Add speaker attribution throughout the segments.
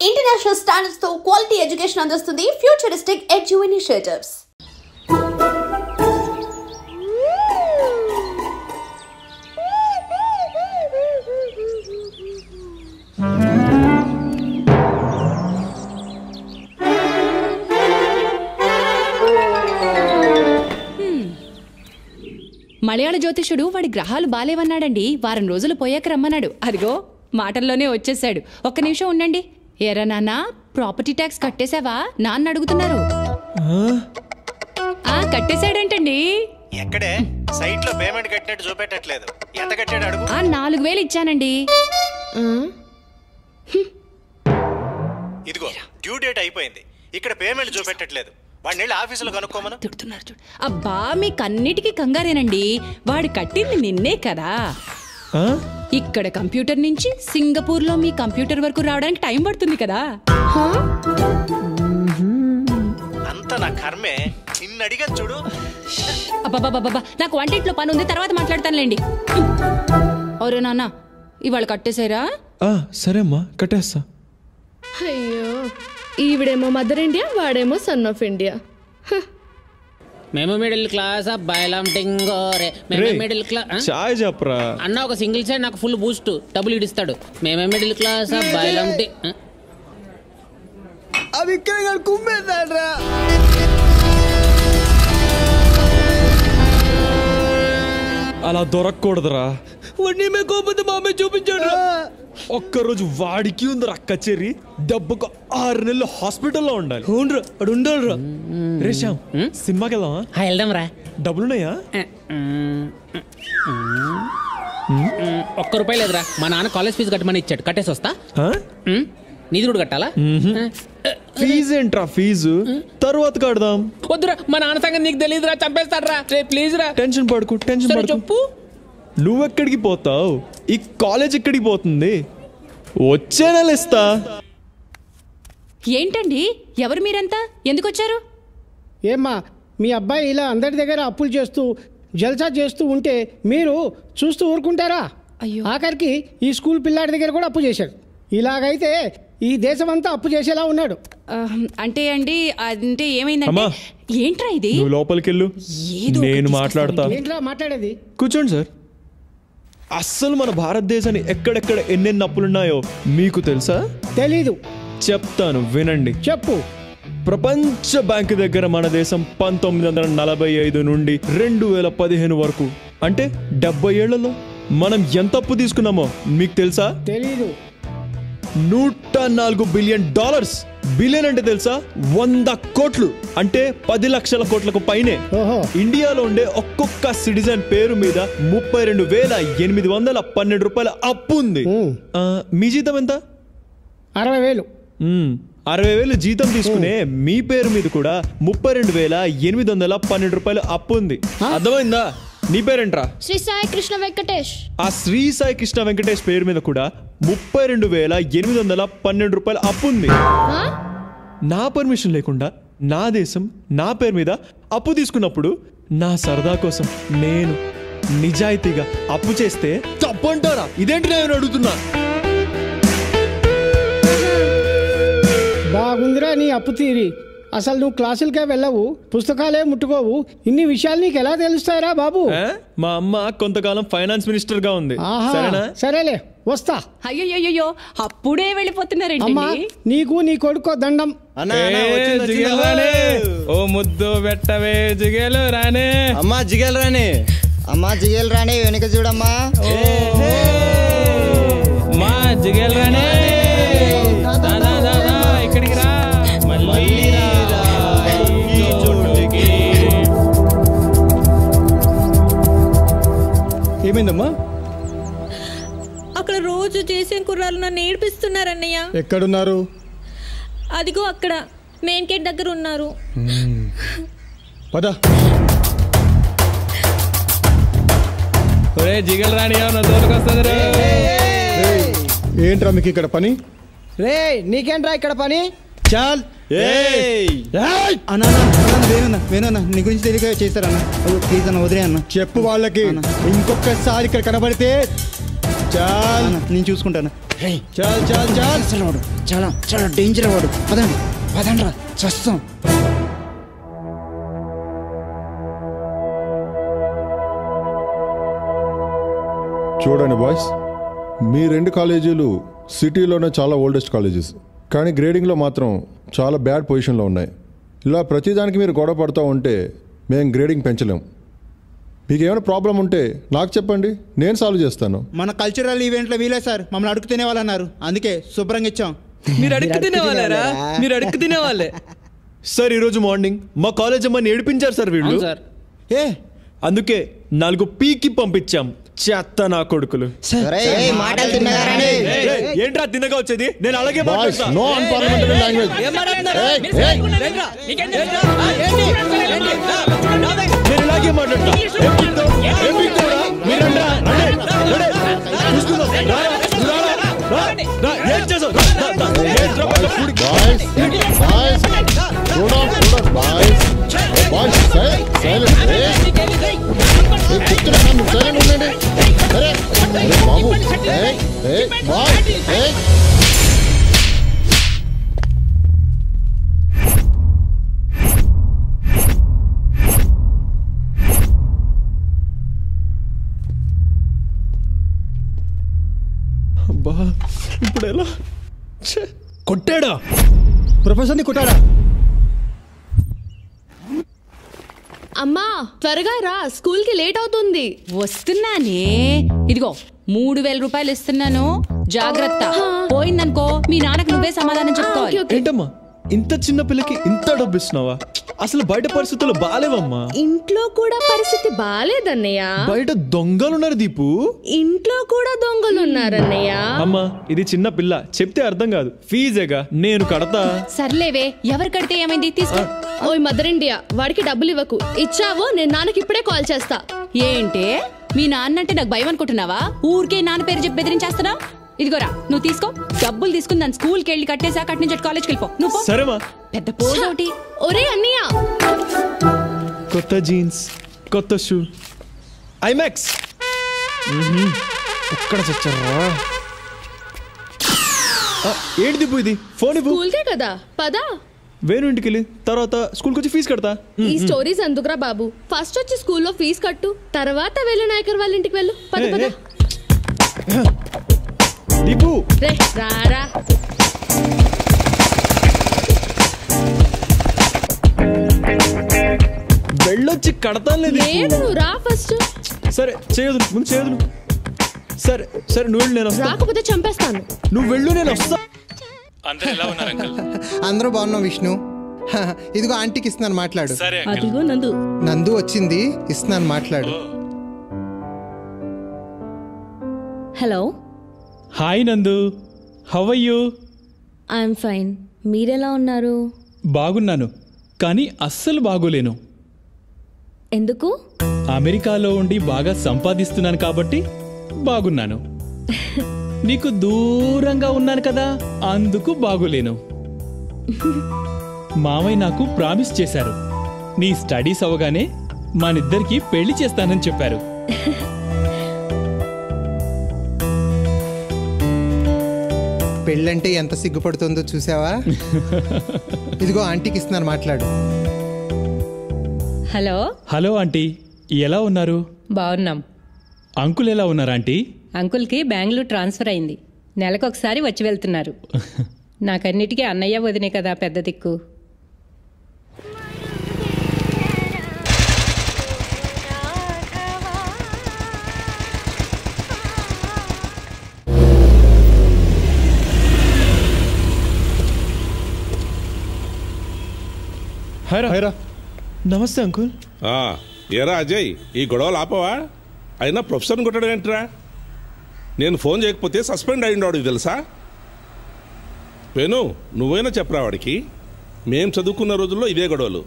Speaker 1: International standards తో quality education అందిస్తుంది futuristic edu initiatives.
Speaker 2: మలయాళ జ్యోతిషుడు వాడి గ్రహాలు బాలేవన్నాడండి. వారం రోజులు పోయాక రమ్మన్నాడు. అదిగో మాటల్లోనే వచ్చేసాడు. ఒక్క నిమిషం ఉండండి. ఏరా నాన్న, ప్రాపర్టీ ట్యాక్స్ కట్టేశావా? నాన్న అడుగుతున్నారు. కట్టేశాడంటండి.
Speaker 3: ఎక్కడే? సైట్ లో పేమెంట్ కట్టినట్టు చూపెట్టట్లేదు. ఎంత కట్టాడు అడుగు.
Speaker 2: 4000 ఇచ్చానండి.
Speaker 3: ఇదిగో డ్యూ డేట్ అయిపోయింది. ఇక్కడ పేమెంట్ చూపెట్టట్లేదు. వాడిని ఆఫీసులో కనుక్కోమను.
Speaker 2: తిడుతున్నారు చూడు. అబ్బా, మీకన్నిటికీ కంగారేనండి. వాడు కట్టింది నిన్నే కదా. ఇక్కడ కంప్యూటర్ నుంచి సింగపూర్ లో మీ కంప్యూటర్ వరకు రావడానికి టైం పడుతుంది కదా.
Speaker 3: అంత నా కర్మే. నిన్ను అడిగాను చూడు.
Speaker 2: అబ్బాబాబాబా, నాకు వంటింట్లో పని ఉంది, తర్వాత మాట్లాడతానులేండి. ఓరే నాన్న, ఇవాళ కట్టేశారా?
Speaker 4: సరే అమ్మా, కట్టేస్తా.
Speaker 5: అయ్యో, ఈవిడేమో మదర్ ఇండియా, వాడేమో సన్ ఆఫ్ ఇండియా.
Speaker 6: మేము మిడిల్ క్లాస్ అబ్బాయిలం టింగోరే. మేము మిడిల్ క్లాస్.
Speaker 4: చాయ్ చెప్పరా
Speaker 6: అన్న. ఒక సింగిల్ సైడ్ నాకు ఫుల్ బూస్ట్ డబ్బులు ఇడిస్తాడు. మేమే మిడిల్ క్లాస్ అబ్బాయిలం.
Speaker 7: అవి ఇక్కడ కుమ్మేస్తాడ్రా.
Speaker 4: అలా దొరకకూడదురా. వాడిని మే కోపంతో మామే చూపించాడు. ఒక్కరోజు వాడికి ఉందిరా కచేరి. దెబ్బకు 6 నెలలు హాస్పిటల్లో ఉండాలి. ఉండాలిరా. రేషాం, సినిమాకి వెళ్దామా?
Speaker 6: వెళ్దాం రా.
Speaker 4: డబ్బులున్నాయా?
Speaker 6: ₹1 లేదురా. మా నాన్న కాలేజ్ ఫీజు కట్టమని ఇచ్చాడు. కట్టేసి వస్తా. నీది కూడా కట్టాలా?
Speaker 4: ఫీజు ఏంట్రా? ఫీజు తర్వాత కడదాం.
Speaker 6: వద్దురా, మా నాన్న సంగతి నీకు తెలియదురా. చంపేస్తాడ్రా. ప్లీజ్ రా.
Speaker 4: టెన్షన్ పడుకు.
Speaker 6: చెప్పు.
Speaker 4: నువ్వెక్కడికి పోతావు? ఈ కాలేజ్ ఎక్కడికి పోతుంది? వచ్చే నెల ఇస్తా.
Speaker 2: ఏంటండి, ఎవరు మీరంతా? ఎందుకు వచ్చారు?
Speaker 7: ఏమ్మా, మీ అబ్బాయి ఇలా అందరి దగ్గర అప్పులు చేస్తూ జల్సా చేస్తూ ఉంటే మీరు చూస్తూ ఊరుకుంటారా?
Speaker 2: అయ్యో,
Speaker 7: ఆఖరికి ఈ స్కూల్ పిల్లాడి దగ్గర కూడా అప్పు చేశాడు. ఇలాగైతే ఈ దేశం అంతా అప్పు చేసేలా ఉన్నాడు.
Speaker 2: అంటే అండి, అంటే ఏమైందంటే, ఏంట్రా ఇది?
Speaker 4: నువ్వు లోపలికి వెళ్ళు, నేను మాట్లాడతా.
Speaker 7: ఏంట్రా మాట్లాడేది?
Speaker 4: కూర్చోండి సార్. అస్సలు మన భారతదేశాన్ని ఎక్కడెక్కడ ఎన్నెన్ని అప్పులున్నాయో మీకు తెలుసా?
Speaker 7: తెలీదు.
Speaker 4: చెప్తాను, వినండి.
Speaker 7: చెప్పు.
Speaker 4: ప్రపంచ బ్యాంకు దగ్గర మన దేశం 1945 నుండి 2015 వరకు, అంటే 70 ఏళ్లలో మనం ఎంత అప్పు తీసుకున్నామో మీకు తెలుసా?
Speaker 7: తెలీదు.
Speaker 4: $104 బిలియన్. బిలియన్ అంటే తెలుసా? 100 కోట్లు, అంటే 10 లక్షల కోట్లకు పైనే. ఇండియాలో ఉండే ఒక్కొక్క సిటిజన్ పేరు మీద $32,812 అప్పు ఉంది. మీ జీతం ఎంత?
Speaker 7: 60,000.
Speaker 4: 60,000 జీతం తీసుకునే మీ పేరు మీద కూడా $32,812 అప్పు ఉంది. అర్థమైందా? నీ పేరేంట్రా?
Speaker 5: శ్రీ సాయి కృష్ణ వెంకటేష్.
Speaker 4: ఆ శ్రీ సాయి కృష్ణ వెంకటేష్ పేరు మీద కూడా $32,812 అప్పు ఉంది. నా పర్మిషన్ లేకుండా నా దేశం నా పేరు మీద అప్పు తీసుకున్నప్పుడు నా సరదా కోసం నేను నిజాయితీగా అప్పు చేస్తే తప్పంటారా? ఇదేంటి నేను అడుగుతున్నా.
Speaker 7: బాగుందిరా నీ అప్పు తీరి. అసలు నువ్వు క్లాసులకే వెళ్ళవు, పుస్తకాలే ముట్టుకోవు. ఇన్ని విషయాలు నీకు ఎలా తెలుస్తాయిరా బాబు?
Speaker 4: మా అమ్మ కొంతకాలం ఫైనాన్స్ మినిస్టర్ గా ఉంది.
Speaker 7: సరేలే, వస్తా.
Speaker 2: అయ్యో, అప్పుడే వెళ్ళిపోతున్నారండి.
Speaker 7: నీకు నీ కొడుకో దండం.
Speaker 4: ఓ ముద్దు పెట్టవే జిగేలు రానే.
Speaker 8: అమ్మా జిగేలు రానే. అమ్మా జిగేలు రానే, వెనక చూడమ్మా.
Speaker 4: మా జిగేలు రానే, ఇక్కడికి రా.
Speaker 7: ఏమైందమ్మా?
Speaker 5: అక్కడ రోజు చేసే కుర్రాలు నన్ను ఏడిపిస్తున్నారన్నయ్య.
Speaker 7: ఎక్కడున్నారు?
Speaker 5: అదిగో అక్కడ మెయిన్ గేట్ దగ్గర ఉన్నారు.
Speaker 7: పద.
Speaker 4: జిగల్ రాణి
Speaker 7: ఏంట్రా మీకు ఇక్కడ పని? రే, నీకేంట్రా ఇక్కడ పని? చాల్.
Speaker 8: వేణున్నా, నీ గురించి తెలియక చేస్తారన్న. ప్లీజ్ అన్న, వదిలే అన్న.
Speaker 7: చెప్పు వాళ్ళకి. ఇంకొకసారి ఇక్కడ కనబడితే
Speaker 8: చాల్ నేను చూసుకుంటాను. చాల్ చాల్ చాల్.
Speaker 6: అసలు వాడు చాలా చాలా డేంజర్ వాడు. పదండి పదండ్రా చస్తాం.
Speaker 9: చూడండి బాయ్స్, మీ 2 కాలేజీలు సిటీలోనే చాలా ఓల్డెస్ట్ కాలేజెస్, కానీ గ్రేడింగ్లో మాత్రం చాలా బ్యాడ్ పొజిషన్లో ఉన్నాయి. ఇలా ప్రతిదానికి మీరు గొడవ పడుతూ ఉంటే మేము గ్రేడింగ్ పెంచలేం. మీకు ఏమైనా ప్రాబ్లం ఉంటే నాకు చెప్పండి, నేను సాల్వ్ చేస్తాను.
Speaker 8: మన కల్చరల్ ఈవెంట్లో వీలే సార్ మమ్మల్ని అడుగు తినేవాళ్ళన్నారు, అందుకే శుభ్రంగా ఇచ్చాం.
Speaker 4: మీరు అడుక్కు తినేవాళ్ళరా? మీరు అడుక్కు తినేవాళ్ళే సార్. ఈరోజు మార్నింగ్ మా కాలేజ్ అమ్మని ఏడిపించారు సార్ వీళ్ళు.
Speaker 6: సార్
Speaker 4: అందుకే 4 పీకి పంపించాం. చెత్త నా కొడుకులు.
Speaker 8: మాటలు తిన్నగారండి.
Speaker 4: ఏంట్రా తిన్నగా వచ్చేది? నేను అలాగే
Speaker 9: బాయ్స్, నో అన్పార్లమెంటరీ లాంగ్వేజ్.
Speaker 4: నేను ఇలాగే మాట్లాడతా. ఏం చేసావు? అబ్బా, ఇప్పుడు ఎలా? కొట్టాడా?
Speaker 8: ప్రొఫెసర్ని కొట్టాడా?
Speaker 5: అమ్మా త్వరగా రా, స్కూల్ కి లేట్ అవుతుంది.
Speaker 2: వస్తున్నానే. ఇదిగో 3000 రూపాయలు ఇస్తున్నాను, జాగ్రత్త. పోయిందనుకో మీ నాన్నకు నువ్వే సమాధానం చెప్పుకోవాలి.
Speaker 4: ఏంటమ్మా ఇంత చిన్న పిల్లకి ఇంత డబ్బు ఇస్తున్నావా? అసలు బయట పరిస్థితులు బాలేవమ్మా.
Speaker 5: ఇంట్లో కూడా పరిస్థితి బాలేదన్నయ్య.
Speaker 4: బయట దొంగలున్నారు దీపు.
Speaker 5: ఇంట్లో కూడా దొంగలున్నారన్నయ్య.
Speaker 4: అమ్మా ఇది చిన్న పిల్ల, చెప్తే అర్థం కాదు. ఫీజేగా నేను కడతా.
Speaker 2: సర్లేవే, ఎవరు కడితే ఏమైంది? తీసుకో.
Speaker 5: ఓయ్ మదర్ ఇండియా, వాడికి డబ్బులు ఇవ్వకు. ఇచ్చావో నేను నాన్నకి ఇప్పుడే కాల్ చేస్తా.
Speaker 2: ఏంటే మీ నాన్న అంటే నాకు భయం అనుకుంటున్నావా? ఊరికే నాన్న పేరు చెప్పి బెదిరించేస్తున్నావు. ఇదిగోరా నువ్వు తీసుకో. డబ్బులు తీసుకుని నన్ను స్కూల్కి వెళ్ళి కట్టేసా, కట్టి నుంచి కాలేజ్కి వెళ్ళిపో. నువ్వు
Speaker 4: సరేమా.
Speaker 2: పెద్ద పోజోటి.
Speaker 5: ఒరే అన్నయ్య,
Speaker 4: కొత్త జీన్స్, కొత్త షూ, ఐమాక్స్. ఎక్కడ చచ్చారా? ఏంటి దీపు ఇది? ఫోన్ ఇవ్వు.
Speaker 5: స్కూల్కే కదా, పదా.
Speaker 4: వేణు ఇంటికి వెళ్ళి తర్వాత స్కూల్కి వచ్చి ఫీజు కడతా.
Speaker 5: ఈ స్టోరీస్ ఎందుకురా బాబు? ఫస్ట్ వచ్చి స్కూల్లో ఫీజు కట్టు, తర్వాత వెళ్ళు నాయకర్ వాళ్ళ ఇంటికి వెళ్ళు. పద పద.
Speaker 4: దీపు
Speaker 5: రే రారా.
Speaker 4: వెళ్ళొచ్చి కడతాను.
Speaker 5: లేదు నువ్వు రా ఫస్ట్.
Speaker 4: సరే చేయదు, ముందు చేయదు. సరే సరే నువ్వు వెళ్ళు, నేను వస్తా.
Speaker 5: రాకపోతే చంపేస్తాను.
Speaker 4: నువ్వు వెళ్ళు, నేను వస్తా.
Speaker 3: అందరూ ఎలా ఉన్నారు అంకుల్?
Speaker 10: అందరూ బాగున్నాం విష్ణు. ఇదిగో ఆంటీకి ఇస్తున్నాను, మాట్లాడు.
Speaker 3: సరే
Speaker 5: అదిగో నందు.
Speaker 10: నందు వచ్చింది, ఇస్తున్నాను, మాట్లాడు.
Speaker 5: Hello.
Speaker 4: Hi Nandu, how are you?
Speaker 5: I'm fine. మీరెలా ఉన్నారు?
Speaker 11: బాగున్నాను, కానీ అస్సలు బాగోలేను.
Speaker 5: ఎందుకు?
Speaker 11: అమెరికాలో ఉండి బాగా సంపాదిస్తున్నాను కాబట్టి బాగున్నాను. నీకు దూరంగా ఉన్నాను కదా, అందుకు బాగోలేను. మామయ్య నాకు ప్రామిస్ చేశారు, నీ స్టడీస్ అవగానే మనిద్దరికి పెళ్లి చేస్తానని చెప్పారు.
Speaker 10: పెళ్ళంటే ఎంత సిగ్గుపడుతుందో చూసావా? ఇదిగో ఆంటీకి ఇస్తున్నాను, మాట్లాడు.
Speaker 12: హలో.
Speaker 11: హలో ఆంటీ, ఎలా ఉన్నారు?
Speaker 12: బాగున్నాం.
Speaker 11: అంకుల్ ఎలా ఉన్నారు ఆంటీ?
Speaker 12: అంకుల్కి బెంగళూరు ట్రాన్స్ఫర్ అయింది, నెలకొకసారి వచ్చి వెళ్తున్నారు. నాకన్నిటికీ అన్నయ్య వదినే కదా పెద్ద దిక్కు.
Speaker 4: హైరా. నమస్తే అంకుల్.
Speaker 13: ఏరా అజయ్, ఈ గొడవలు ఆపవా? అయినా ప్రొఫెసర్ని కొట్టడం ఏంట్రా? నేను ఫోన్ చేయకపోతే సస్పెండ్ అయ్యిండు తెలుసా? వేణు, నువ్వైనా చెప్పరా వాడికి. మేం చదువుకున్న రోజుల్లో ఇదే గొడవలు,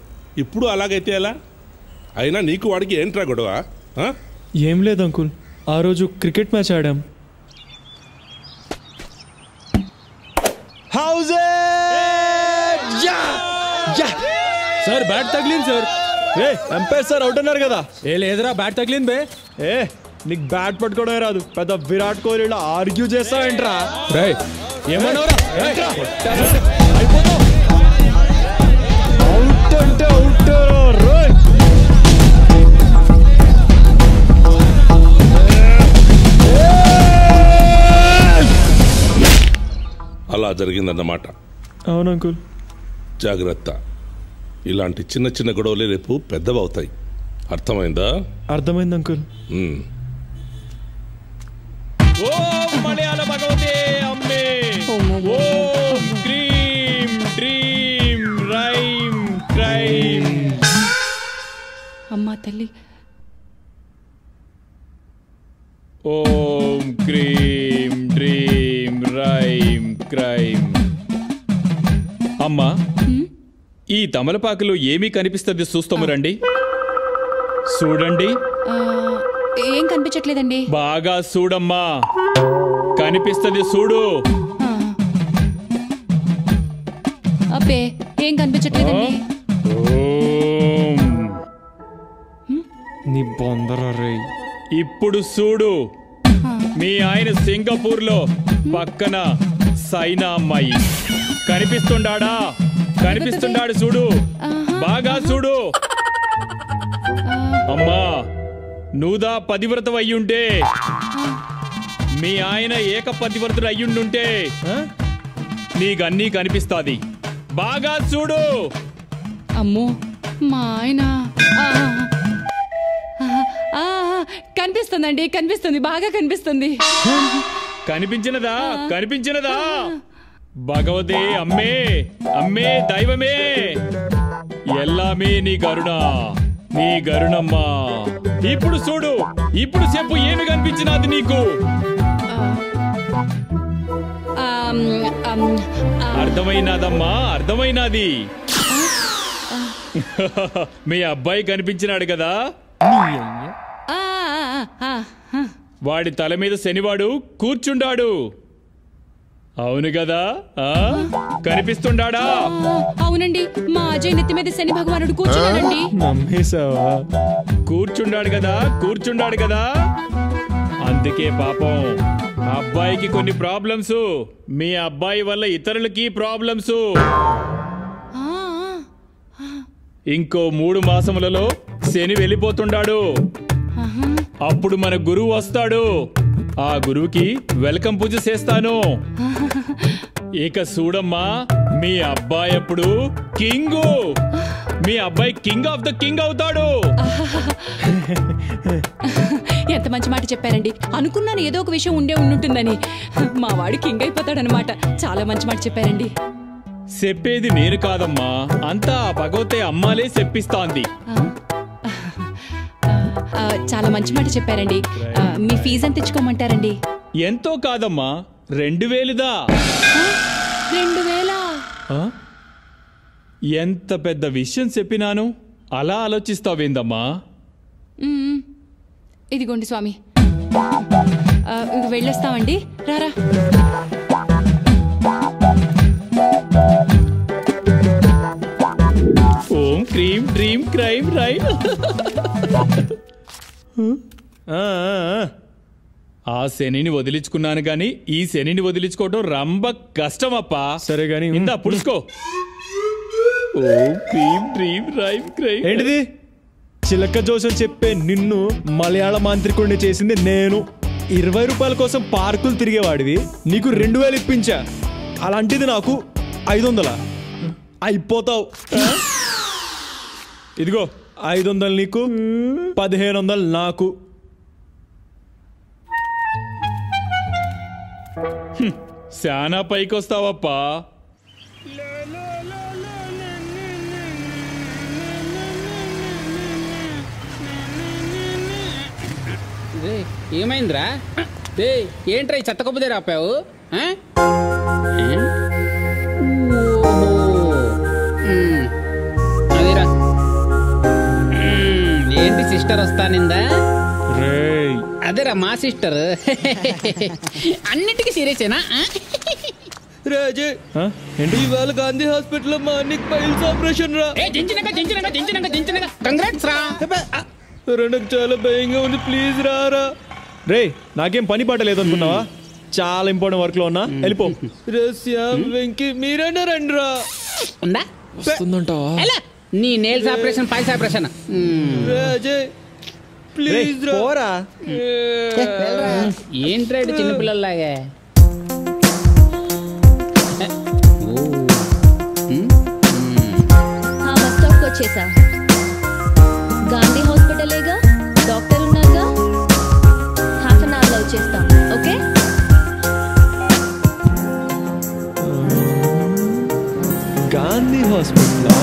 Speaker 13: ఇప్పుడు అలాగైతే ఎలా? అయినా నీకు వాడికి ఏంట్రా గొడవ?
Speaker 4: ఏం లేదు అంకుల్, ఆ రోజు క్రికెట్ మ్యాచ్ ఆడాం.
Speaker 11: సార్ బ్యాట్ తగిలింది సార్.
Speaker 4: ఎంపైర్ సార్ అవుట్ అన్నారు కదా.
Speaker 11: ఏ లేదురా, బ్యాట్ తగిలింది బే.
Speaker 4: నీకు బ్యాట్ పట్టుకోవడమే రాదు, పెద్ద విరాట్ కోహ్లీలో ఆర్గ్యూ చేస్తావేంట్రా? ఏమన్నావురా? అవుట్ అంటే అవుట్.
Speaker 13: అలా జరిగిందన్నమాట.
Speaker 4: అవును అంకుల్.
Speaker 13: జాగ్రత్త, ఇలాంటి చిన్న చిన్న గొడవలే రేపు పెద్దవవుతాయి. అర్థమైందా?
Speaker 4: అర్థమైంది అంకుల్.
Speaker 11: ఓం మలయాళ భగవతే అమ్మే, ఓం క్రీం డ్రీం రైం క్రైం.
Speaker 2: అమ్మా తల్లి.
Speaker 11: ఓం క్రీం డ్రీం రైం క్రైం. అమ్మా, ఈ తమలపాకులో ఏమీ కనిపిస్తుంది చూస్తాము రండి. చూడండి.
Speaker 2: ఏం కనిపించట్లేదండి.
Speaker 11: బాగా చూడమ్మా, కనిపిస్తుంది చూడు.
Speaker 2: అబ్బే ఏం కనిపించట్లేదండి.
Speaker 4: నీ బొందరా రే.
Speaker 11: ఇప్పుడు చూడు, మీ ఆయన సింగపూర్ లో పక్కన సైనా అమ్మాయి కనిపిస్తుండాడా? కనిపిస్తుండాడు చూడు, బాగా చూడు. అమ్మా, నువ్వుదా పతివ్రత అయ్యుంటే, మీ ఆయన ఏక పతివ్రతుడు అయ్యుండుంటే నీకన్నీ కనిపిస్తాది. బాగా చూడు.
Speaker 2: అమ్మో, మా ఆయన కనిపిస్తుందండి, కనిపిస్తుంది, బాగా కనిపిస్తుంది.
Speaker 11: కనిపించినదా? కనిపించినదా? భగవతే అమ్మే, అమ్మే దైవమే, ఎల్లామే నీ కరుణ, నీ కరుణమ్మా. ఇప్పుడు చూడు, ఇప్పుడు చెప్పు, ఏమి కనిపించినది నీకు? అర్థమైనదమ్మా, అర్థమైనది. మీ అబ్బాయి కనిపించినాడు కదా, వాడి తల మీద శనివాడు కూర్చుండాడు. అవును కదా? కనిపిస్తుండాడా?
Speaker 2: అవునండి, మా అజయ్ నెత్తి మీద శని భగవానుడు కూర్చున్నాడండి.
Speaker 4: నమ్మేశావా?
Speaker 11: కూర్చుండాడు కదా, కూర్చుండాడు కదా. అందుకే పాపం అబ్బాయికి కొన్ని ప్రాబ్లమ్స్, మీ అబ్బాయి వల్ల ఇతరులకి ప్రాబ్లమ్స్. ఇంకో 3 మాసములలో శని వెళ్ళిపోతుండాడు. అప్పుడు మన గురువు వస్తాడు. ఆ గురువుకి వెల్కమ్ పూజ చేస్తాను. ఇక చూడమ్మా, మీ అబ్బాయి అప్పుడు కింగ్, మీ అబ్బాయి కింగ్ ఆఫ్ ద కింగ్ అవుతాడు.
Speaker 2: ఎంత మంచి మాట చెప్పారండి. అనుకున్నాను ఏదో ఒక విషయం ఉంటుందని. మా వాడు కింగ్ అయిపోతాడనమాట. చాలా మంచి మాట చెప్పారండి.
Speaker 11: చెప్పేది నేను కాదమ్మా, అంతా భగవతే అమ్మాలే చెప్పిస్తాంది.
Speaker 2: చాలా మంచి మాట చెప్పారండి. మీ ఫీజు ఎంత తెచ్చుకోమంటారండి?
Speaker 11: ఎంతో కాదమ్మా, 2000దా.
Speaker 2: 2000?
Speaker 11: ఎంత పెద్ద విషయం చెప్పినాను, అలా ఆలోచిస్తావేందమ్మా?
Speaker 2: ఇదిగోండి స్వామి, వెళ్ళొస్తామండి. రారా.
Speaker 11: ఓం క్రీం డ్రీం క్రైం రైం. ఆ శనిని వదిలించుకున్నాను గాని ఈ శనిని వదిలించుకోవటం రంబ కష్టమప్పా.
Speaker 4: సరే గాని
Speaker 11: ఇందా పుడుచుకో. ఓం క్రీం డ్రీం రైం క్రైం.
Speaker 4: ఏంటిది? చిలక జోసం చెప్పే నిన్ను మలయాళ మాంత్రికుడిని చేసింది నేను. 20 రూపాయల కోసం పార్కులు తిరిగేవాడివి, నీకు 2000 ఇప్పించా. అలాంటిది నాకు 500. అయిపోతావు. ఇదిగో 500 నీకు, 1500 నాకు.
Speaker 11: శానా పైకొస్తావప్పా.
Speaker 6: ఏమైందిరా? ఏంట్రా చెత్త కొబ్బు దగ్గర ఆపావు? అదిరా, ఏంటి సిస్టర్ వస్తానిందా? అదేరా మా సిస్టర్. అన్నిటికీ సీరియసేనా?
Speaker 4: రాజే, ఇవాళ గాంధీ హాస్పిటల్ మా అన్నికి పైల్స్ ఆపరేషన్ రా.
Speaker 6: కంగ్రాట్స్ రా.
Speaker 4: నాకు చాలా భయంగా ఉంది, ప్లీజ్ రారా. రే నాకేం పని పాట లేదు అనుకున్నావా? చాలా ఇంపార్టెంట్ వర్క్ లో ఉన్నా, వెళ్ళిపో. వెంకీ మీరన్నా రండిరా.
Speaker 6: ఉందా
Speaker 4: వస్తుందంటావా?
Speaker 6: నీ nails operation piles operation.
Speaker 4: Please పోరా.
Speaker 6: ఏంట్రా చిన్నపిల్లలాగా?
Speaker 5: బస్ స్టాప్కి వచ్చేసా. గాంధీ హాస్పిటలేగా, డాక్టర్ ఉన్నారుగా. హాఫ్ అన్ అవర్లో వచ్చేస్తాం. ఓకే?
Speaker 4: గాంధీ హాస్పిటల్.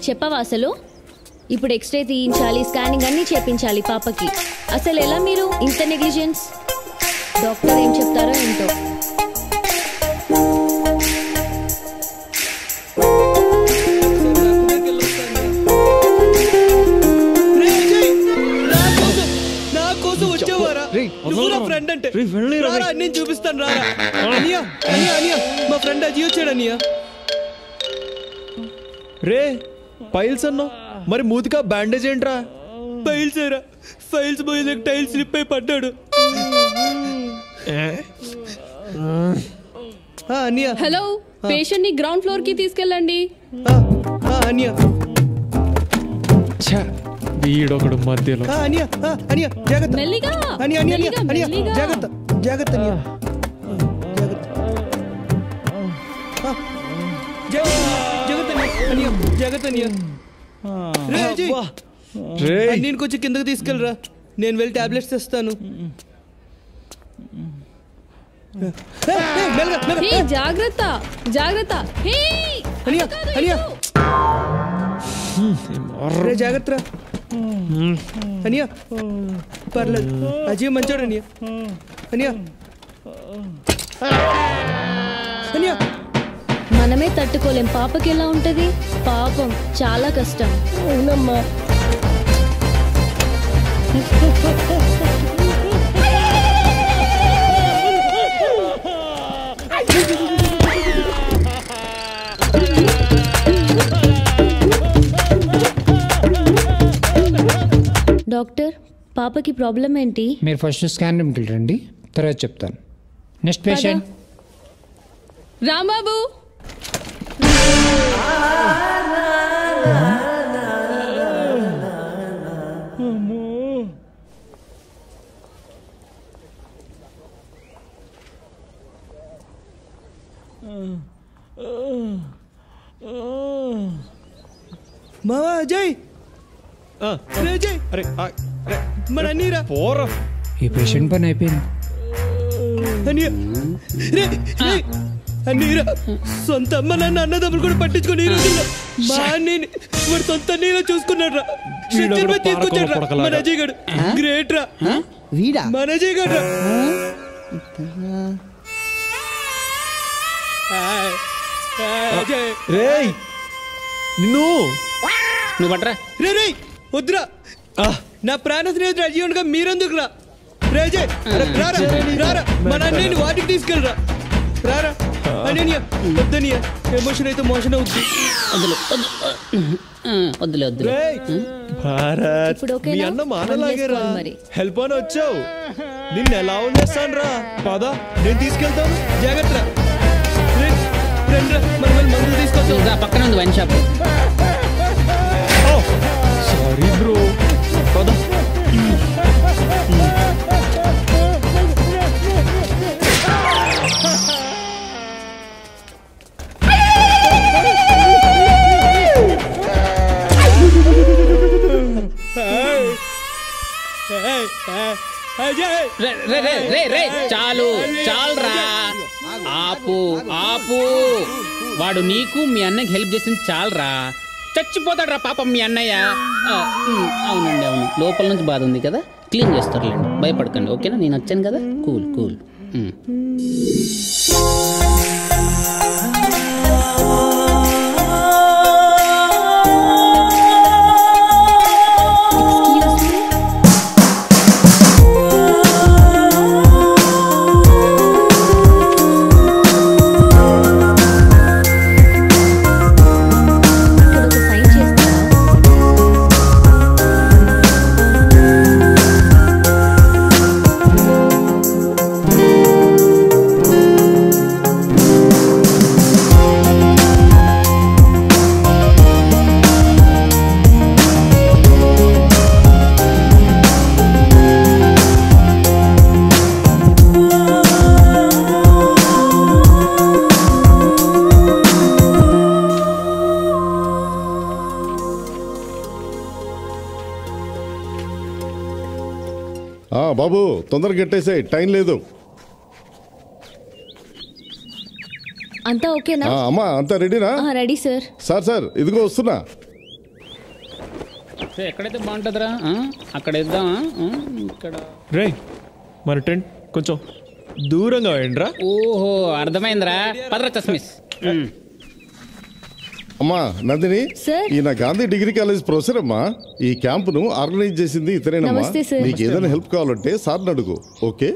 Speaker 5: చెప్పవా అసలు? ఇప్పుడు ఎక్స్రే తీయించాలి, స్కానింగ్ అన్నీ చేపించాలి పాపకి. అసలు ఎలా మీరు ఇంత నెగ్లిజెన్స్? డాక్టర్ ఏం చెప్తారో ఏంటో.
Speaker 4: నా కోసం వచ్చేవారా? నువ్వు నా ఫ్రెండ్ అంటే నేను చూపిస్తాను. రారా అనియా, అనియా, అనియా, మా ఫ్రెండ్ అజీ వచ్చాడు. అనియా రే పైల్స్ అన్నావు, మరి మూతికా బ్యాండేజ్ ఏంట్రా? పైల్స్ ఏరా, ఫైల్స్ పోయేదాకా టైల్స్ స్లిప్ అయి పడ్డాడు.
Speaker 5: హలో, పేషెంట్ ని గ్రౌండ్ ఫ్లోర్ కి తీసుకెళ్ళండి.
Speaker 4: వీడొకడు మధ్యలో.
Speaker 5: మెల్లిగా
Speaker 7: జాగ్రత్త జాగ్రత్త
Speaker 4: నేను కొంచెం కిందకు తీసుకెళ్ళరా, నేను వెళ్ళి టాబ్లెట్స్ తెస్తాను.
Speaker 5: జాగ్రత్త జాగ్రత్త
Speaker 4: జాగ్రత్త అనియా, పర్లేదు అజయ్ మంచోడు. అనియా అనియా అనియా,
Speaker 5: మనమే తట్టుకోలేం, పాపకి ఎలా ఉంటది? పాపం చాలా కష్టం.
Speaker 7: అవునమ్మా.
Speaker 5: డాక్టర్, పాపకి ప్రాబ్లం ఏంటి?
Speaker 14: మీరు ఫస్ట్ స్కాన్ రూమ్కి వెళ్ళండి, తర్వాత చెప్తాను. Next patient
Speaker 5: Rambabu.
Speaker 4: మావా అజయ్, అజయ్, అరే మన అన్నీరా పోరా.
Speaker 14: ఈ పేషెంట్ పని అయిపోయింది.
Speaker 4: అన్నీరా సొంత అమ్మ నాన్న అన్నదమ్ములు కూడా పట్టించుకొని ఈ రోజుల్లో మా అన్నీని మరి సొంత అన్నీలా చూసుకున్నాడు రా. తీసుకొచ్చాడు రా మన అజయ్ గడు. గ్రేట్ రా మన అజయ్ గడు రా. రేయ్ నిన్ను
Speaker 6: నువ్వు పట్రా.
Speaker 4: రే రే వద్దురా, నా ప్రాణ స్నేహితుడు అజయ్ ఉండగా మీరెందుకు రా? రేజయ్ రారా రారా, మన అన్నయ్యని వాటికి తీసుకెళ్ళరా. రారా అన్నయ్య, వద్దనియ ఎమోషన్ అయితే మోషన్ అవుద్ది.
Speaker 6: వద్దులే వద్దులే.
Speaker 4: భారత్ మీ అన్న మానలాగేరా, హెల్ప్ అని వచ్చావు, నిన్ను ఎలా వదిలేస్తాను రా. పదా నేను తీసుకెళ్తాను, జాగ్రత్త. మనం మందులు తీసుకొస్తాం.
Speaker 6: పక్కన ఉంది వైన్ షాప్.
Speaker 4: సారీ బ్రో, పదా.
Speaker 6: చాలు చాలురా, ఆపు ఆపు. వాడు నీకు మీ అన్నకి హెల్ప్ చేసింది చాలరా. చచ్చిపోతాడు రా పాపం మీ అన్నయ్య. అవునండి అవును, లోపల నుంచి బాధ ఉంది కదా, క్లీన్ చేస్తారులేండి, భయపడకండి. ఓకేనా, నేను వచ్చాను కదా. Cool cool.
Speaker 15: బాబు తొందరగా గెట్టేసాయి, టైం లేదు.
Speaker 5: అంతా ఓకేనా?
Speaker 15: అమ్మా అంతా రెడీనా?
Speaker 5: Ready sir.
Speaker 15: సార్ ఇదిగో వస్తున్నా.
Speaker 6: ఎక్కడైతే బాగుంటుందిరా, అక్కడ ఇద్దామా? ఇక్కడ
Speaker 4: రే మన టెంట్ కొంచెం దూరంగా వేయండిరా.
Speaker 6: ఓహో అర్థమైందిరా, పదరా చస్మిస్.
Speaker 15: అమ్మా నందిని, ఈయన గాంధీ డిగ్రీ కాలేజ్ ప్రొఫెసర్ అమ్మా. ఈ క్యాంపును ఆర్గనైజ్ చేసింది ఇతరేనమ్మా.
Speaker 5: నమస్తే సార్.
Speaker 15: నీకు ఏదైనా హెల్ప్ కావాలంటే సార్ని అడుగు. ఓకే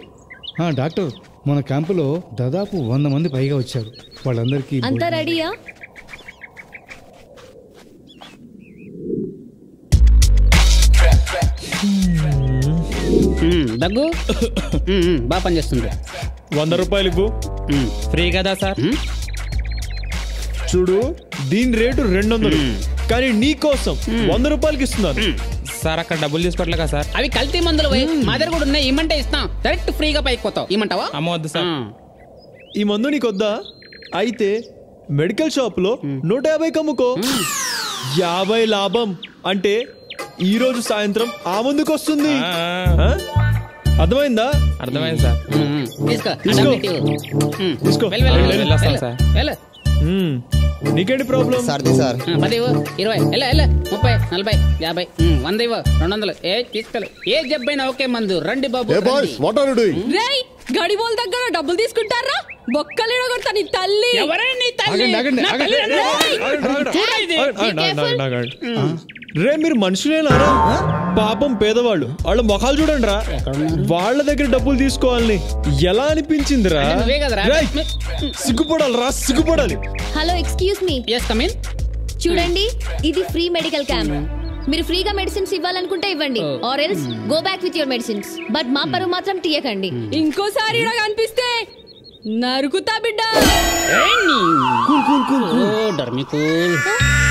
Speaker 16: డాక్టర్, మన క్యాంపులో దాదాపు 100 మంది పైగా వచ్చారు. వాళ్ళందరికీ
Speaker 5: అంతా రెడీయా?
Speaker 6: దగ్గు బాగా పనిచేస్తుంది.
Speaker 4: 100 రూపాయలు ఇవ్వు.
Speaker 6: ఫ్రీ కదా సార్?
Speaker 4: చూడు, దీని రేటు 200, కానీ నీ కోసం 100 రూపాయలకి ఇస్తున్నాను.
Speaker 6: సార్ అక్కడ డబ్బులు తీసుకోవట్లేగా సార్? అవి కల్తీ మందులు మా దగ్గర కూడా ఉన్నాయి, ఇమ్మంటే ఇస్తాం. డైరెక్ట్ ఫ్రీగా పైకి పోతావు. ఇమ్మంటావా? అమ్మవద్దు సార్.
Speaker 4: ఈ మందు నీకొద్దా? అయితే మెడికల్ షాప్ లో 150 అమ్ముకో. 50 లాభం అంటే ఈ రోజు సాయంత్రం ఆ ముందుకు వస్తుంది. అర్థమైందా?
Speaker 6: అర్థమైంది సార్.
Speaker 4: తీసుకో. నీకేంటి ప్రాబ్లం?
Speaker 6: 10, 20, 30, 40, 50, 100, 200. ఏ తీసుకెళ్ళ, ఏ జబ్బైనా ఓకే మందు. రండి బాబు.
Speaker 2: గడిబోల్ దగ్గర డబ్బులు తీసుకుంటారా? బొక్కలు కొడతా నీ తల్లి.
Speaker 4: రే మీరు మనుషులేనారా? పాపం పేదవాళ్ళు, వాళ్ళ ముఖాలు చూడండి రా. వాళ్ళ దగ్గర డబ్బులు తీసుకోవాలని ఎలా అనిపించిందిరా? సిగ్గుపడాలి రా, సిగ్గుపడాలి.
Speaker 5: Hello, excuse me. చూడండి, ఇది ఫ్రీ మెడికల్ క్యాంప్. మీరు ఫ్రీగా మెడిసిన్స్ ఇవ్వాలనుకుంటే ఇవ్వండి, or else go back with your medicines. But మా పరువు మాత్రం తీయకండి.
Speaker 2: ఇంకోసారి ఇలా కనిపిస్తే నరుకుతా బిడ్డ.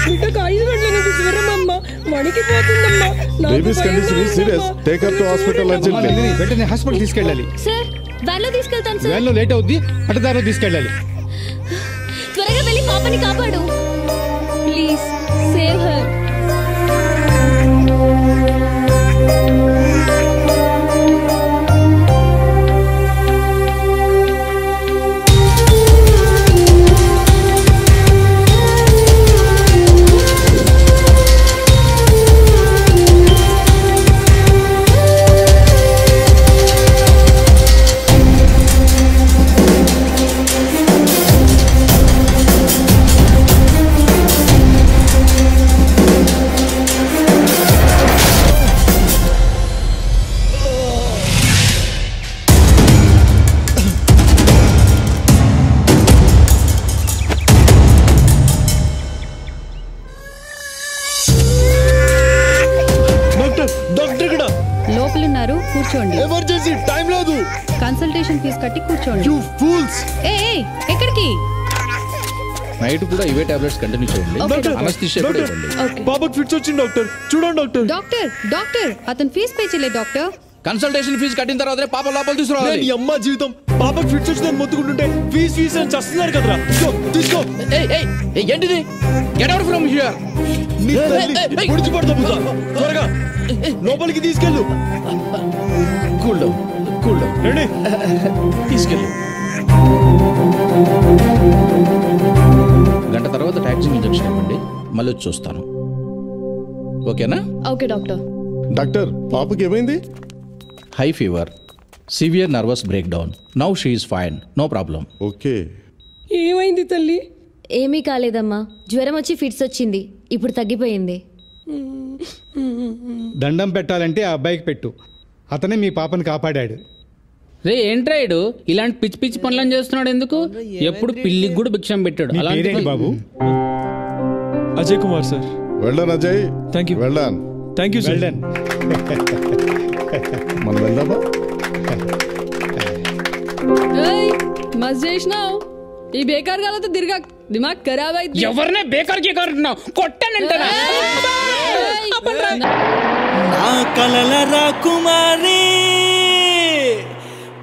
Speaker 2: బిడ్డకు 5 గంటల నుంచి జ్వరం అమ్మ, వణికిపోతుందమ్మా.
Speaker 15: Baby's condition is serious. Take her to hospital urgently.
Speaker 16: వెంటనే హాస్పిటల్ తీసుకెళ్ళాలి.
Speaker 5: సార్ వ్యాన్ లో తీసుకెళ్తాను సార్.
Speaker 16: వ్యాన్ లో లేట్ అవుద్ది, అటదారిలో తీసుకెళ్ళాలి.
Speaker 5: త్వరగా వెళ్ళి పాపని కాపాడు. Please save her.
Speaker 2: లోపలున్నారు, కూర్చోండి.
Speaker 4: ఎమర్జెన్సీ, టైం లేదు.
Speaker 2: కన్సల్టేషన్ ఫీజు కట్టి కూర్చోండి.
Speaker 4: You fools.
Speaker 2: ఎక్కడికి?
Speaker 17: నైట్ కూడా ఇవే టాబ్లెట్స్ కంటిన్యూ చేయండి. అనస్థిషియా కూడా ఇవ్వండి.
Speaker 4: పాపకి ఫిట్స్ వచ్చింది డాక్టర్. చూడండి డాక్టర్.
Speaker 2: డాక్టర్ అతను ఫీజు పే చేయలేదు డాక్టర్.
Speaker 17: కన్సల్టేషన్ ఫీజు కట్టిన తర్వాతనే పాప లోపల తీసుకురావాలి.
Speaker 4: నీ అమ్మ జీవితం, పాపకి ఫిట్స్ వచ్చిందని మొత్తుకుంటుంటే ఫీజు అని చేస్తున్నారు కదరా. తీసుకో.
Speaker 17: ఏంటిది? Get out from here.
Speaker 4: నీ తల్లి పొడిచి పడతా. త్వరగా లోపలికి తీసుకెళ్ళు.
Speaker 17: Cool down.
Speaker 4: రెడీ?
Speaker 17: తీసుకెళ్ళు. గంట తర్వాత టాక్సిన్ ఇంజెక్షన్ ఇవ్వండి, మళ్ళీ చూస్తాను. ఓకేనా?
Speaker 5: Okay doctor.
Speaker 15: డాక్టర్, పాపకి ఏమైంది?
Speaker 17: High fever, severe nervous break down. Now she is fine, no problem.
Speaker 15: Okay.
Speaker 2: ఏమైంది తల్లి?
Speaker 5: ఏమీ కాలేదమ్మా, జ్వరం వచ్చి ఫిట్స్ వచ్చింది, ఇప్పుడు తగ్గిపోయింది.
Speaker 16: దండం పెట్టాలంటే ఆ అబ్బాయికి పెట్టు, అతనే మీ పాపని కాపాడాడు.
Speaker 6: రే ఏంట్రాయుడు ఇలాంటి పిచ్చి పిచ్చి పనులను చేస్తున్నాడు ఎందుకు? ఎప్పుడు పిల్లికి కూడా భిక్షం పెట్టాడు.
Speaker 16: అలాంటి బాబు
Speaker 4: Ajay Kumar sir.
Speaker 15: Well done Ajay.
Speaker 4: Thank you.
Speaker 15: Well done.
Speaker 4: Thank you sir.
Speaker 15: మనం వెళ్దామా?
Speaker 2: మస్త్ చేసినావు. ఈ బేకార్ గాలతో తిరగా దిమాగ్ ఖరాబ్ అయింది.
Speaker 6: ఎవరినే బేకార్ కి కారుతున్నావు? కొట్టానంటారా?
Speaker 18: నా కలల రాకుమారి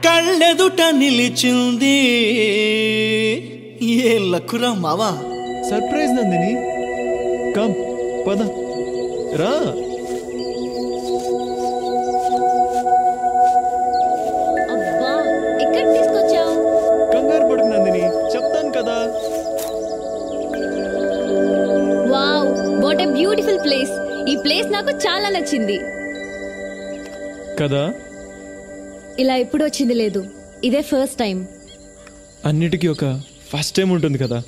Speaker 18: కళ్ళెదుట నిలిచింది. ఏ లక్కురా మావా.
Speaker 4: సర్ప్రైజ్ నందిని. కమ్ పద రా.
Speaker 5: ప్లేస్ నాకు చాలా నచ్చింది.
Speaker 4: కదా
Speaker 5: ఇలా ఎప్పుడు వచ్చింది లేదు, ఇదే ఫస్ట్ టైం.
Speaker 4: అన్నిటికీ ఒక ఫస్ట్ టైం ఉంటుంది కదా.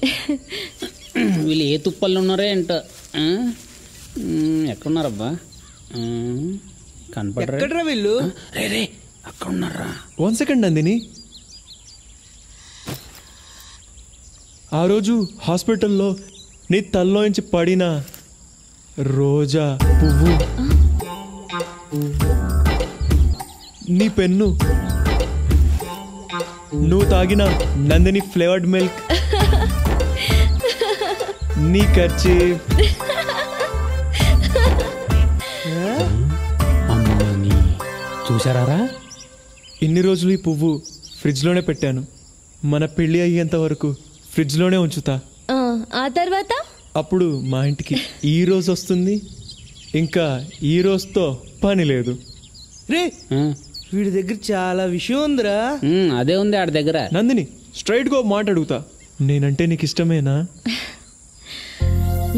Speaker 6: వీళ్ళు ఏ తుప్పల్లో ఉన్నారో ఏంటో. ఎక్కడున్నారబ్బా? కనపడరా
Speaker 19: వీళ్ళు?
Speaker 6: రే అక్కడ ఉన్నారా?
Speaker 4: 1 సెకండ్ నందిని. ఆ రోజు హాస్పిటల్లో నీ తల్లోంచి పడిన రోజా పువ్వు, నీ పెన్ను, నువ్వు తాగిన నందిని ఫ్లేవర్డ్ మిల్క్, నీ ఖర్చు,
Speaker 6: చూసారా?
Speaker 4: ఇన్ని రోజులు ఈ పువ్వు ఫ్రిడ్జ్లోనే పెట్టాను. మన పెళ్ళి అయ్యేంత వరకు ఫ్రిడ్జ్లోనే ఉంచుతా.
Speaker 5: ఆ తర్వాత
Speaker 4: అప్పుడు మా ఇంటికి ఈ రోజు వస్తుంది, ఇంకా ఈ రోజుతో పని లేదు.
Speaker 19: రే వీడి దగ్గర చాలా విషయం ఉందిరా.
Speaker 6: అదే ఉంది ఆడి దగ్గర.
Speaker 4: నందిని, స్ట్రైట్ గా మాట అడుగుతా, నేనంటే నీకు ఇష్టమేనా?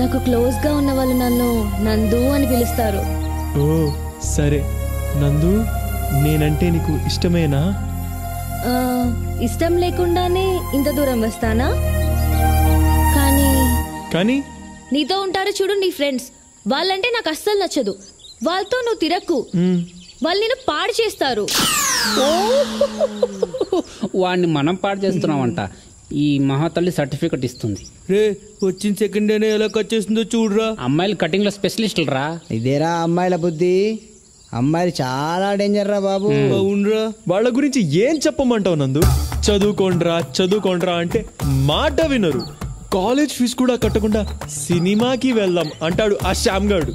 Speaker 5: నాకు క్లోజ్ గా ఉన్న వాళ్ళు నన్ను నందు అని పిలుస్తారు.
Speaker 4: ఓ సరే నందు, నేనంటే నీకు ఇష్టమేనా?
Speaker 5: ఇష్టం లేకుండానే ఇంత దూరం వస్తానా? కానీ నీతో ఉంటారు చూడు నీ ఫ్రెండ్స్, వాళ్ళంటే నాకు అస్సలు నచ్చదు. వాళ్ళతో నువ్వు తిరక్కు, వాళ్ళు నేను పాడు చేస్తారు.
Speaker 6: వాడిని మనం పాడు చేస్తున్నామంట. ఈ మహాతల్లి సర్టిఫికెట్ ఇస్తుంది.
Speaker 19: రే వచ్చిన సెకండ్ డేనే ఎలా కట్ చేస్తుందో చూడరా.
Speaker 6: అమ్మాయిలు కటింగ్ లో స్పెషలిస్టులు రా.
Speaker 8: ఇదేరా అమ్మాయిల బుద్ధి. అమ్మాయిలు చాలా డేంజర్ రా బాబు.
Speaker 19: అవునరా.
Speaker 4: వాళ్ళ గురించి ఏం చెప్పమంటావు నందు? చదువుకోండ్రా చదువుకోండ్రా అంటే మాట వినరు. కాలేజ్ ఫీజు కూడా కట్టకుండా సినిమాకి వెళ్దాం అంటాడు ఆ శ్యామ్ గాడు.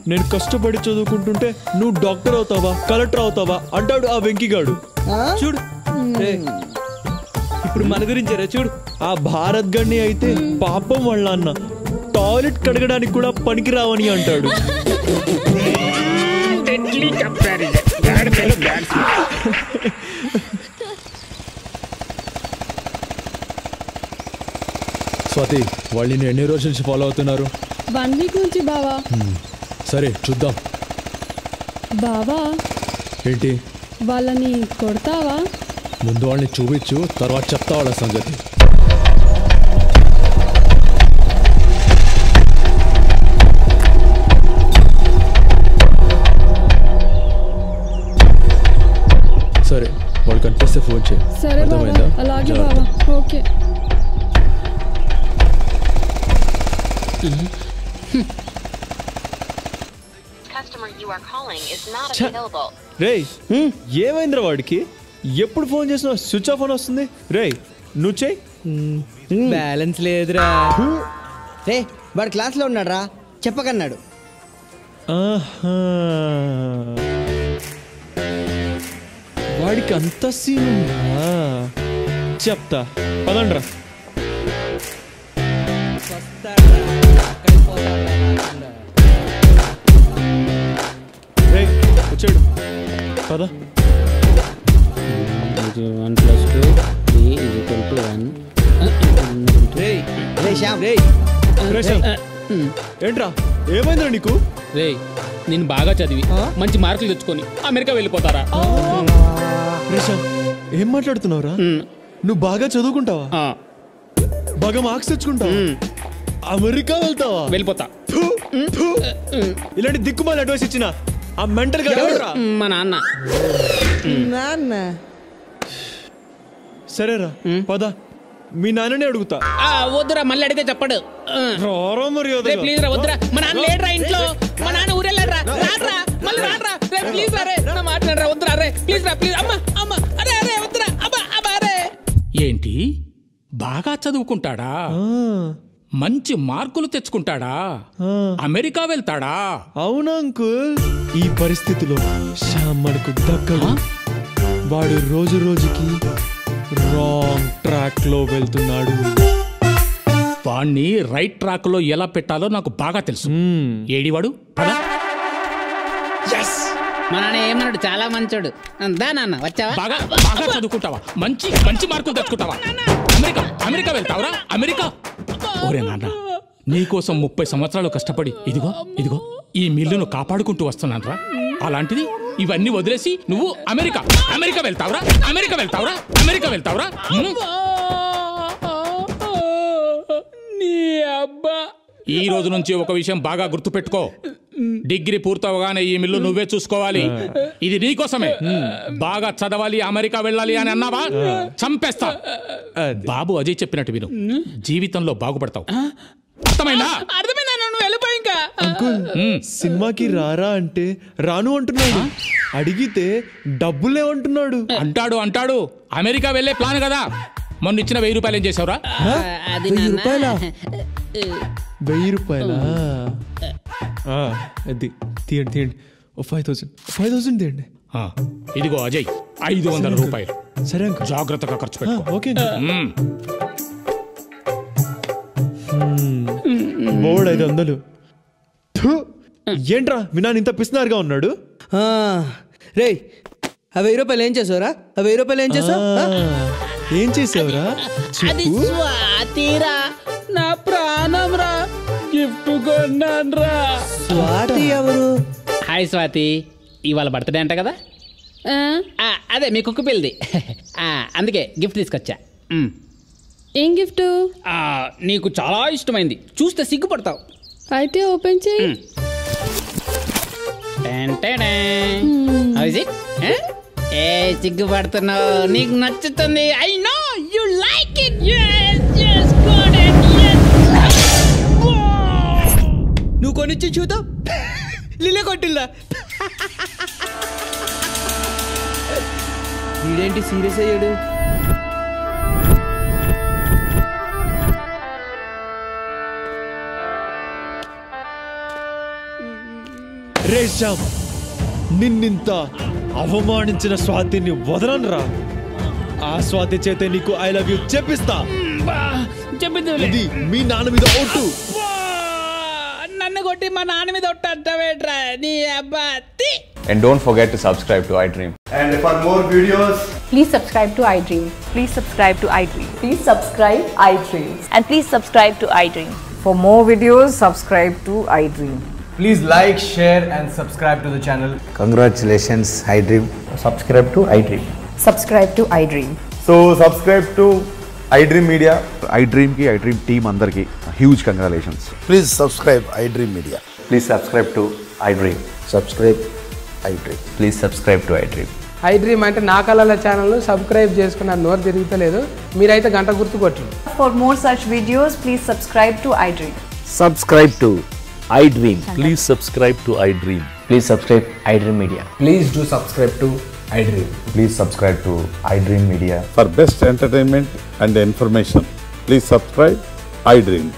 Speaker 4: నేను కష్టపడి చదువుకుంటుంటే నువ్వు డాక్టర్ అవుతావా, కలెక్టర్ అవుతావా అంటాడు ఆ వెంకీగాడు.
Speaker 19: చూడు ఇప్పుడు మన గురించేరా చూడు.
Speaker 4: ఆ భారత్ గణ్ణి అయితే పాపం వాళ్ళ అన్న టాయిలెట్ కడగడానికి కూడా పనికి రావని అంటాడు. స్వాతి, వాళ్ళని ఎన్ని రోజుల నుంచి ఫాలో అవుతున్నారు?
Speaker 20: 1 వీక్ నుంచి బావా.
Speaker 4: సరే చూద్దాం.
Speaker 20: బావా
Speaker 4: ఏంటి?
Speaker 20: వాళ్ళని కొడతావా?
Speaker 4: ముందు వాళ్ళని చూపించు, తర్వాత చెప్తా వాళ్ళ సంగతి. సరే వాళ్ళు కనిపిస్తే ఫోన్ చేయి.
Speaker 20: సరే బావా, అలాగే బావా. ఓకే.
Speaker 4: రేయ్ ఏమైందిరా వాడికి? ఎప్పుడు ఫోన్ చేసినా స్విచ్ ఆఫ్ అని వస్తుంది. రేయ్ నువ్వు చెయ్యి.
Speaker 19: బ్యాలెన్స్ లేదురా.
Speaker 8: రే వాడు క్లాస్లో ఉన్నాడు రా, చెప్పకన్నాడు.
Speaker 4: వాడికి అంత సీన్ ఉందా? చెప్తా పదండ్రా. వచ్చాడు పద.
Speaker 6: 1 + 2 = 1.
Speaker 4: ఏంట్రా ఏమైందిరా నీకు?
Speaker 6: రే నేను బాగా చదివి మంచి మార్కులు తెచ్చుకొని అమెరికా వెళ్ళిపోతారా?
Speaker 4: ఏం మాట్లాడుతున్నావురా? నువ్వు బాగా చదువుకుంటావా, బాగా మార్క్స్ తెచ్చుకుంటావా, అమెరికా వెళ్తావా?
Speaker 6: వెళ్ళిపోతా.
Speaker 4: ఇలాంటి దిక్కుమాలి అడ్వైస్ ఇచ్చిన ఆ మెంటల్ గా
Speaker 6: మా నాన్న.
Speaker 4: సరేరా పద, మీ నాన్ననే అడుగుతా.
Speaker 6: వద్దురా, మళ్ళీ అడిగితే చెప్పడు. ప్లీజ్ రా, వద్దురా. మా నాన్న లేడరా ఇంట్లో. మా నాన్న ఊరెళ్ళారా. రాడ్రా, మళ్ళీ రాడ్రా. ప్లీజ్ రా, రే మాట్లాడరా. వద్దురా రే, ప్లీజ్ రా, ప్లీజ్. అమ్మా అమ్మ, అరే అరే వద్దురా. అబ్బా అబ్బా రే.
Speaker 21: ఏంటి బాగా చదువుకుంటాడా, మంచి మార్కులు తెచ్చుకుంటాడా, అమెరికా వెళ్తాడా?
Speaker 4: అవునా అంకుల్? ఈ పరిస్థితిలో శ్యామ్ మనకు దక్కడు. వాడు రోజు రోజుకి రాంగ్ ట్రాక్ లో వెళ్తున్నాడు.
Speaker 21: వాణ్ణి రైట్ ట్రాక్ లో ఎలా పెట్టాలో నాకు బాగా తెలుసు. ఏడివాడు
Speaker 6: మా నాన్న ఏమన్నాడు? చాలా మంచోడు. దా నాన్న, వచ్చావా?
Speaker 21: బాగా బాగా చదువుకుంటావా, మంచి మంచి మార్కులు తెచ్చుకుంటావా, అమెరికా అమెరికా వెళ్తావురా? అమెరికా? ఓరే నాన్న, నీకోసం 30 సంవత్సరాలు కష్టపడి ఇదిగో ఈ మిల్లును కాపాడుకుంటూ వస్తున్నానరా. అలాంటిది ఇవన్నీ వదిలేసి నువ్వు అమెరికా వెళ్తావురా. నీ అబ్బా. ఈ రోజు నుంచి ఒక విషయం బాగా గుర్తుపెట్టుకో. డిగ్రీ పూర్తవగానే ఈ మిల్లు నువ్వే చూసుకోవాలి. ఇది నీకోసమే. బాగా చదవాలి, అమెరికా వెళ్ళాలి అని అన్నావా చంపేస్తా. బాబు అజయ్ చెప్పినట్టు విను, జీవితంలో బాగుపడతావు. అర్థమైందా?
Speaker 6: నువ్వు వెళ్ళిపోయి ఇంకా.
Speaker 4: అంకుల్ సినిమాకి రారా అంటే రాను అంటున్నాడు. అడిగితే డబ్బులేమంటున్నాడు.
Speaker 21: అంటాడు అమెరికా వెళ్ళే ప్లాన్ కదా. మొన్న ఇచ్చిన 1000 రూపాయలు ఏం చేసావురా?
Speaker 19: 1000 రూపాయలా?
Speaker 4: 1000 రూపాయలా? అది తీయండి. 5000 తీయండి.
Speaker 21: ఇదిగో అజయ్ 500 రూపాయలు.
Speaker 4: సరే అంకుల్,
Speaker 21: జాగ్రత్తగా ఖర్చు పెట్టు.
Speaker 4: ఓకే. బోర్డు 500. ఏంట్రా మీ నాన్న ఇంత పిస్తున్నారుగా ఉన్నాడు?
Speaker 19: రే 1000 రూపాయలు ఏం చేసావురా? 1000 రూపాయలు ఏం చేసావు?
Speaker 4: ఏం చేసావురా?
Speaker 6: అది స్వాతిరా, నా ప్రాణం రా. గిఫ్ట్ కొన్నాన్రా.
Speaker 19: స్వాతి ఎవరు?
Speaker 6: హాయ్ స్వాతి, ఇవాళ బర్త్డే అంట కదా? అదే మీ కుక్క పిల్లది. అందుకే గిఫ్ట్ తీసుకొచ్చా.
Speaker 20: ఏం గిఫ్ట్?
Speaker 6: నీకు చాలా ఇష్టమైంది, చూస్తే సిగ్గుపడతావు.
Speaker 20: అయితే ఓపెన్ చేయి.
Speaker 6: ఏ సిగ్గుపడుతున్నావు? నీకు నచ్చుతుంది. I know you like it.
Speaker 19: నువ్వు కొనిచ్చి చూద్దాం. లిల్లే కొట్టిల్లా. వీడేంటి సీరియస్ అయ్యాడు?
Speaker 4: రే శ్యామ్, నిన్నింత అవమానించిన స్వాతిని వదలనురా. ఆ స్వాతి చేతే నీకు ఐ లవ్ యూ చెప్పిస్తా. ఇది మీ నాన్న మీద ఒట్టు.
Speaker 6: నన్ను కొట్టి మా నాన్న మీద ఒట్టు అంటావేట్రా నీ అబ్బా.
Speaker 1: And don't forget to subscribe to iDream.
Speaker 22: And for more videos,
Speaker 23: please subscribe to iDream. Please subscribe to iDream.
Speaker 24: Please subscribe iDream.
Speaker 23: And please subscribe to iDream.
Speaker 24: For more videos, subscribe to iDream.
Speaker 22: please like, share and subscribe to the channel.
Speaker 25: Congratulations, iDream.
Speaker 22: Subscribe to iDream.
Speaker 24: Subscribe to iDream.
Speaker 22: So subscribe to iDream Media.
Speaker 25: iDream ki iDream team andarki huge congratulations. Please subscribe iDream Media.
Speaker 1: Please subscribe to iDream.
Speaker 25: Subscribe iDream.
Speaker 1: Please subscribe to iDream.
Speaker 26: iDream అంటే నా కళల channel subscribe చేసుకున్న నోరు తిరుగుతలేదు. మీరైతే గంట గుర్తు కొట్టండి.
Speaker 24: For more such videos, please subscribe to iDream.
Speaker 25: Subscribe to iDream. Please subscribe to iDream.
Speaker 1: Please subscribe iDream Media.
Speaker 22: Please do subscribe to iDream.
Speaker 1: Please subscribe to iDream Media.
Speaker 15: For best entertainment and information, please subscribe iDream.